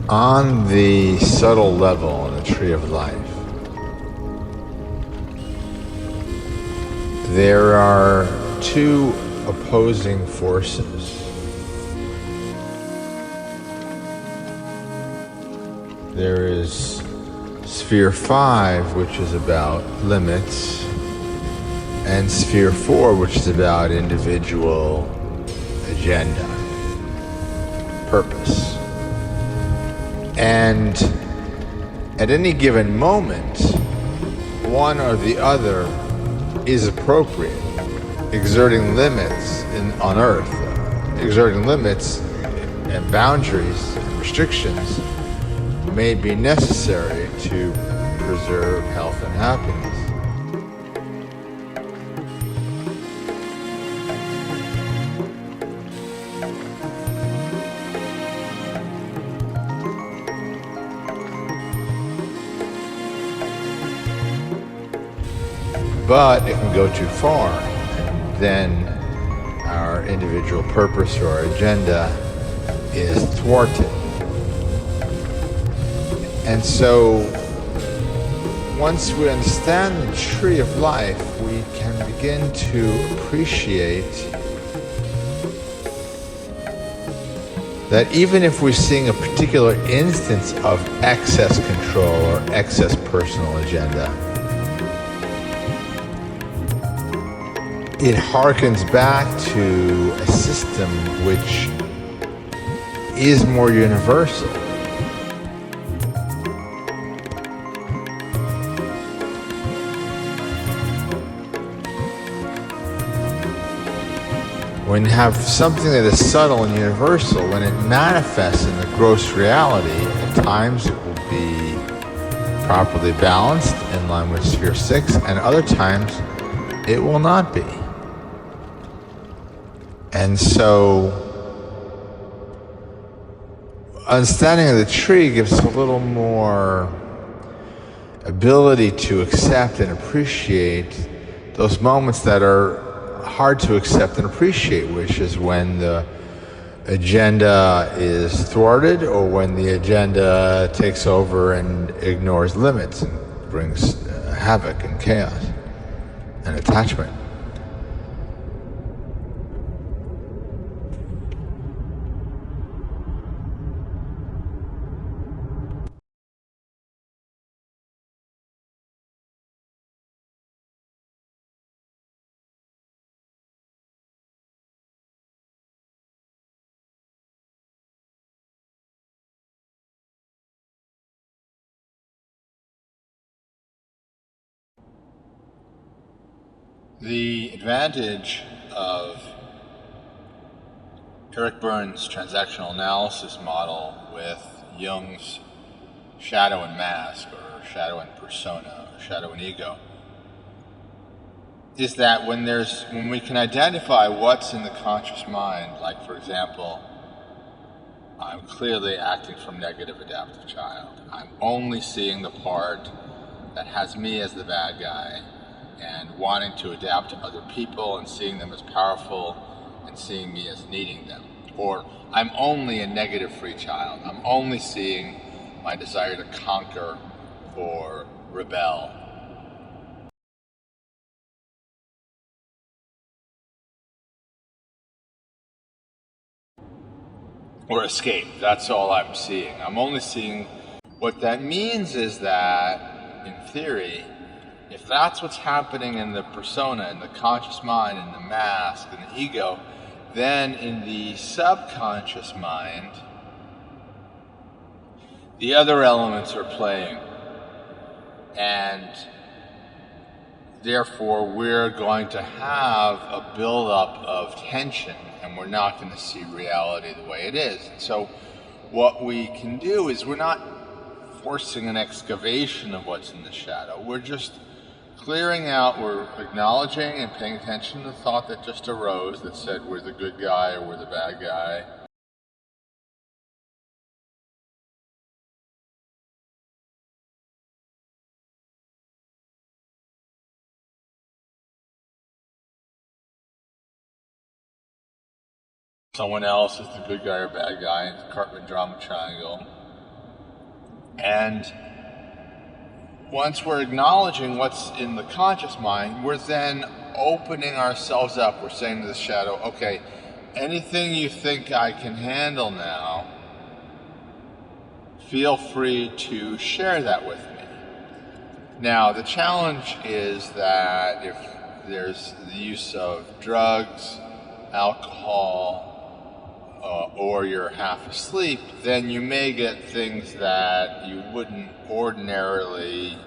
On the subtle level on the tree of life, there are two opposing forces. There is Sphere 5, which is about limits, and Sphere 4, which is about individual agenda, purpose. And at any given moment, one or the other is appropriate, exerting limits on Earth, exerting limits and boundaries and restrictions may be necessary to preserve health and happiness. But it can go too far, then our individual purpose or our agenda is thwarted. And so, once we understand the tree of life, we can begin to appreciate that even if we're seeing a particular instance of excess control or excess personal agenda, it harkens back to a system which is more universal. When you have something that is subtle and universal, when it manifests in the gross reality, at times it will be properly balanced in line with Sphere 6, and other times it will not be. And so, understanding of the tree gives us a little more ability to accept and appreciate those moments that are hard to accept and appreciate, which is when the agenda is thwarted or when the agenda takes over and ignores limits and brings havoc and chaos and attachment. The advantage of Eric Berne's transactional analysis model with Jung's shadow and mask, or shadow and persona, or shadow and ego, is that when we can identify what's in the conscious mind, like for example, I'm clearly acting from negative adaptive child. I'm only seeing the part that has me as the bad guy, and wanting to adapt to other people and seeing them as powerful and seeing me as needing them. Or I'm only a negative free child. I'm only seeing my desire to conquer or rebel. Or escape. That's all I'm seeing. I'm only seeing. What that means is that, in theory, if that's what's happening in the persona, in the conscious mind, in the mask, in the ego, then in the subconscious mind, the other elements are playing. And therefore, we're going to have a buildup of tension, and we're not going to see reality the way it is. So what we can do is we're not forcing an excavation of what's in the shadow. We're just clearing out, we're acknowledging and paying attention to the thought that just arose that said we're the good guy or we're the bad guy. Someone else is the good guy or bad guy, Cartman drama triangle. And once we're acknowledging what's in the conscious mind, we're then opening ourselves up. We're saying to the shadow, okay, anything you think I can handle now, feel free to share that with me. Now, the challenge is that if there's the use of drugs, alcohol, or you're half asleep, then you may get things that you wouldn't ordinarily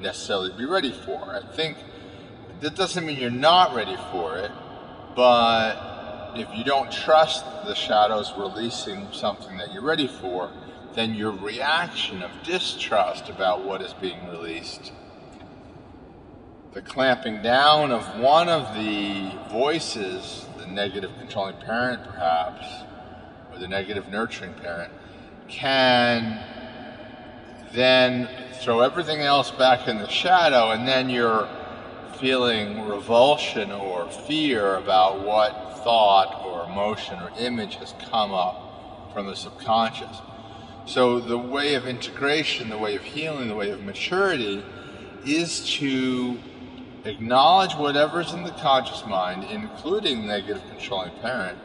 necessarily be ready for. I think that doesn't mean you're not ready for it, but if you don't trust the shadows releasing something that you're ready for, then your reaction of distrust about what is being released, the clamping down of one of the voices, the negative controlling parent perhaps, or the negative nurturing parent, can then throw everything else back in the shadow, and then you're feeling revulsion or fear about what thought or emotion or image has come up from the subconscious. So the way of integration, the way of healing, the way of maturity is to acknowledge whatever's in the conscious mind, including negative controlling parent,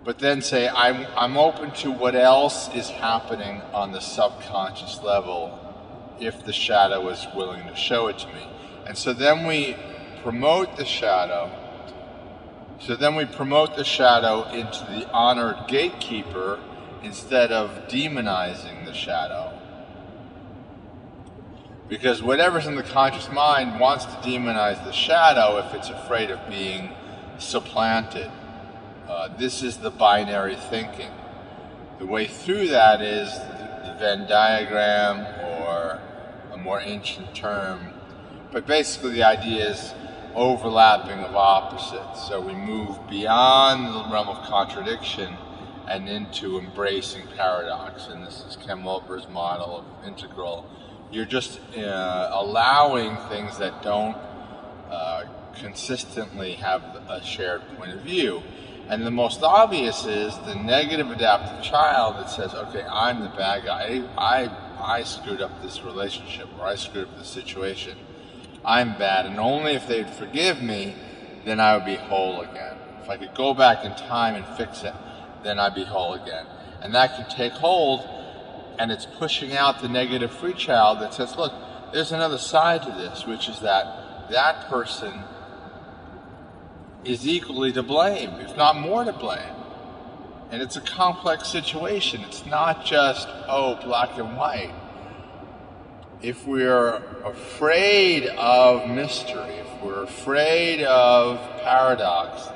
but then say, I'm open to what else is happening on the subconscious level if the shadow is willing to show it to me. And so then we promote the shadow. So then we promote the shadow into the honored gatekeeper instead of demonizing the shadow. Because whatever's in the conscious mind wants to demonize the shadow if it's afraid of being supplanted. This is the binary thinking. The way through that is the Venn diagram, or a more ancient term. But basically the idea is overlapping of opposites. So we move beyond the realm of contradiction and into embracing paradox. And this is Ken Wilber's model of integral. You're just allowing things that don't consistently have a shared point of view. And the most obvious is the negative adaptive child that says, okay, I'm the bad guy. I screwed up this relationship, or I screwed up this situation. I'm bad, and only if they'd forgive me, then I would be whole again. If I could go back in time and fix it, then I'd be whole again. And that can take hold, and it's pushing out the negative free child that says, look, there's another side to this, which is that that person is equally to blame, if not more to blame. And it's a complex situation. It's not just, oh, black and white. If we're afraid of mystery, if we're afraid of paradox,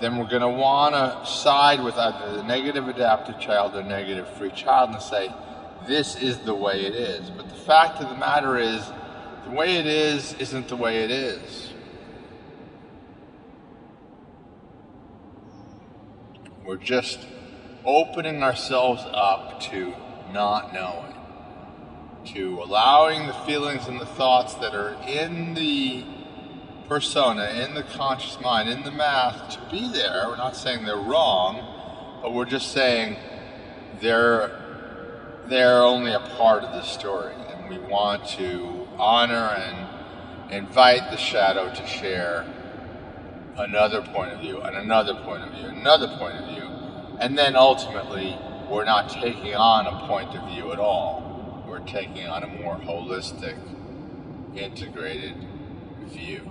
then we're going to want to side with either the negative adaptive child or negative free child and say, this is the way it is. But the fact of the matter is, the way it is isn't the way it is. We're just opening ourselves up to not knowing, to allowing the feelings and the thoughts that are in the persona, in the conscious mind, in the math, to be there. We're not saying they're wrong, but we're just saying they're only a part of the story, and we want to honor and invite the shadow to share another point of view, and another point of view, another point of view, and then ultimately we're not taking on a point of view at all. We're taking on a more holistic, integrated view.